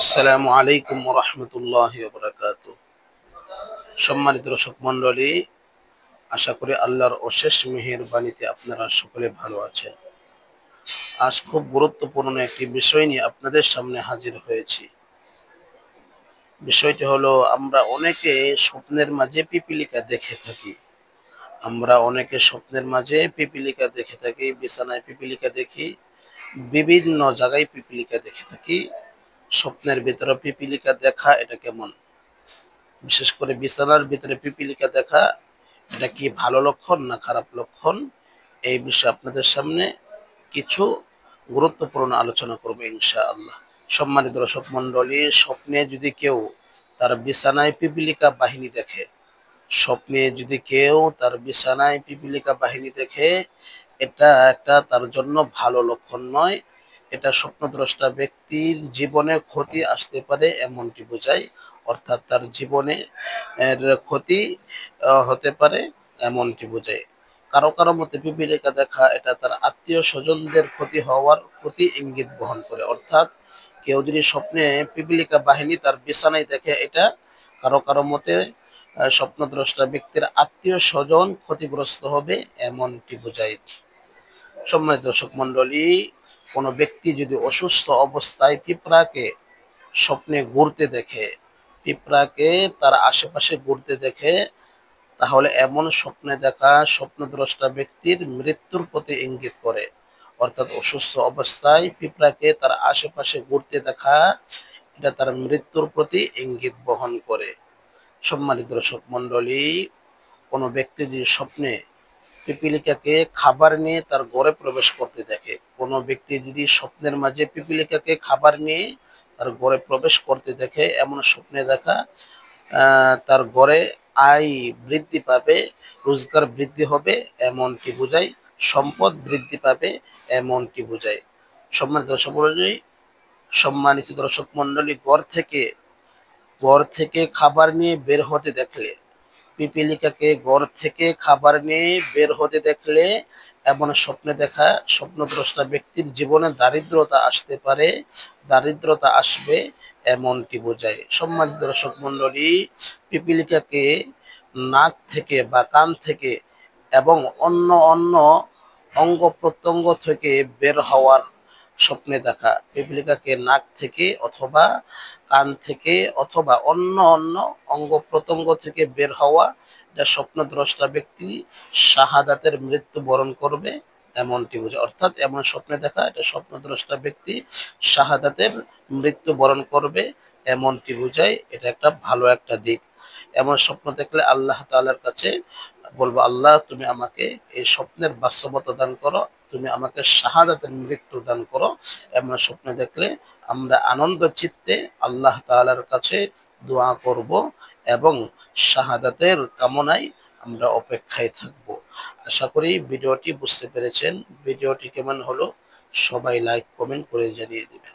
আসসালামু আলাইকুম ওয়া রাহমাতুল্লাহি ওয়া বারাকাতুহু। সম্মানিত দর্শক মণ্ডলী, আশা করি আল্লাহর অশেষ মেহেরবানিতে আপনারা সকলে ভালো আছেন। আজ খুব গুরুত্বপূর্ণ একটি বিষয় নিয়ে আপনাদের সামনে হাজির হয়েছি। বিষয়টি হলো, আমরা অনেকে স্বপ্নের মাঝে পিপীলিকা দেখে থাকি। বিছানায় পিপীলিকা দেখি, বিভিন্ন জায়গায় পিপীলিকা দেখে থাকি। স্বপ্নের ভিতরে পিপীলিকা দেখা এটা কেমন? বিশেষ করে বিছানার ভিতরে পিপীলিকা দেখা, এটা কি ভালো লক্ষণ না খারাপ লক্ষণ? এই বিষয়ে আপনাদের সামনে কিছু গুরুত্বপূর্ণ আলোচনা করবো ইনশাআল্লাহ। সম্মানিত দর্শক মণ্ডলী, স্বপ্নে যদি কেউ তার বিছানায় পিপীলিকা বাহিনী দেখে, এটা একটা তার জন্য ভালো লক্ষণ নয়। এটা স্বপ্নদ্রষ্টা ব্যক্তির জীবনে ক্ষতি আসতে পারে এমনটি বোঝায়। অর্থাৎ তার জীবনে ক্ষতি হতে পারে এমনটি বোঝায়। কারো কারো মতে পিপীলিকা দেখা এটা তার আত্মীয় স্বজনদের ক্ষতি হওয়ার প্রতি ইঙ্গিত বহন করে। অর্থাৎ কেউ যদি স্বপ্নে পিপীলিকা বাহিনী তার বিছানায় দেখে, এটা কারো কারো মতে স্বপ্নদ্রষ্টা ব্যক্তির আত্মীয় স্বজন ক্ষতিগ্রস্ত হবে এমনটি বোঝায়। সম্মানিত দর্শক মণ্ডলী, কোনো ব্যক্তি যদি অসুস্থ অবস্থায় পিঁপড়াকে তার আশেপাশে ঘুরতে দেখে, তাহলে এমন স্বপ্নে দেখা স্বপ্নদ্রষ্টা ব্যক্তির মৃত্যুর প্রতি ইঙ্গিত করে। অর্থাৎ অসুস্থ অবস্থায় পিঁপড়াকে তার আশেপাশে ঘুরতে দেখা, এটা তার মৃত্যুর প্রতি ইঙ্গিত বহন করে। সম্মানিত দর্শক মণ্ডলী, কোনো ব্যক্তি যদি স্বপ্নে পিপীলিকাকে খাবার নিয়ে তার ঘরে প্রবেশ করতে দেখে, কোনো ব্যক্তি যদি স্বপ্নের মাঝে পিপীলিকাকে খাবার নিয়ে তার ঘরে প্রবেশ করতে দেখে, এমন স্বপ্নে দেখা তার ঘরে আয় বৃদ্ধি পাবে, রোজগার বৃদ্ধি হবে এমনটি বোঝায়, সম্পদ বৃদ্ধি পাবে এমনটি বোঝায়। সম্মানিত দর্শক মণ্ডলী, ঘর থেকে খাবার নিয়ে বের হতে দেখলে, পিপীলিকাকে ঘর থেকে খাবার নিয়ে বের হতে দেখলে এমন স্বপ্নে দেখা স্বপ্নদ্রষ্টা ব্যক্তির জীবনে দারিদ্রতা আসবে এমনটি বোঝায়। সম্মানিত দর্শক মণ্ডলী, পিপীলিকাকে নাক থেকে বা কান থেকে এবং অন্য অন্য অঙ্গ প্রত্যঙ্গ থেকে বের হওয়ার স্বপ্নে দেখা, পিপীলিকাকে নাক থেকে অথবা কান থেকে অথবা অন্য অন্য অঙ্গ প্রত্যঙ্গ থেকে বের হওয়া, যা স্বপ্নদ্রষ্টা ব্যক্তি শাহাদাতের মৃত্যু বরণ করবে এমনটি বোঝায়। অর্থাৎ এমন স্বপ্নে দেখা এটা স্বপ্নদ্রষ্টা ব্যক্তি শাহাদাতের মৃত্যু বরণ করবে এমনটি বোঝায়। এটা একটা ভালো একটা দিক। এমন স্বপ্ন দেখলে আল্লাহ তাআলার কাছে বলবো, আল্লাহ তুমি আমাকে এই স্বপ্নের বাস্তবতা দান করো, তুমি আমাকে শাহাদাতের মৃত্যু দান করো। এমন স্বপ্ন দেখলে আমরা আনন্দ চিত্তে আল্লাহ তাআলার কাছে দোয়া করব এবং শাহাদাতের কামনায় আমরা অপেক্ষায় থাকব। আশা করি ভিডিওটি বুঝতে পেরেছেন। ভিডিওটি কেমন হলো সবাই লাইক কমেন্ট করে জানিয়ে দিবেন।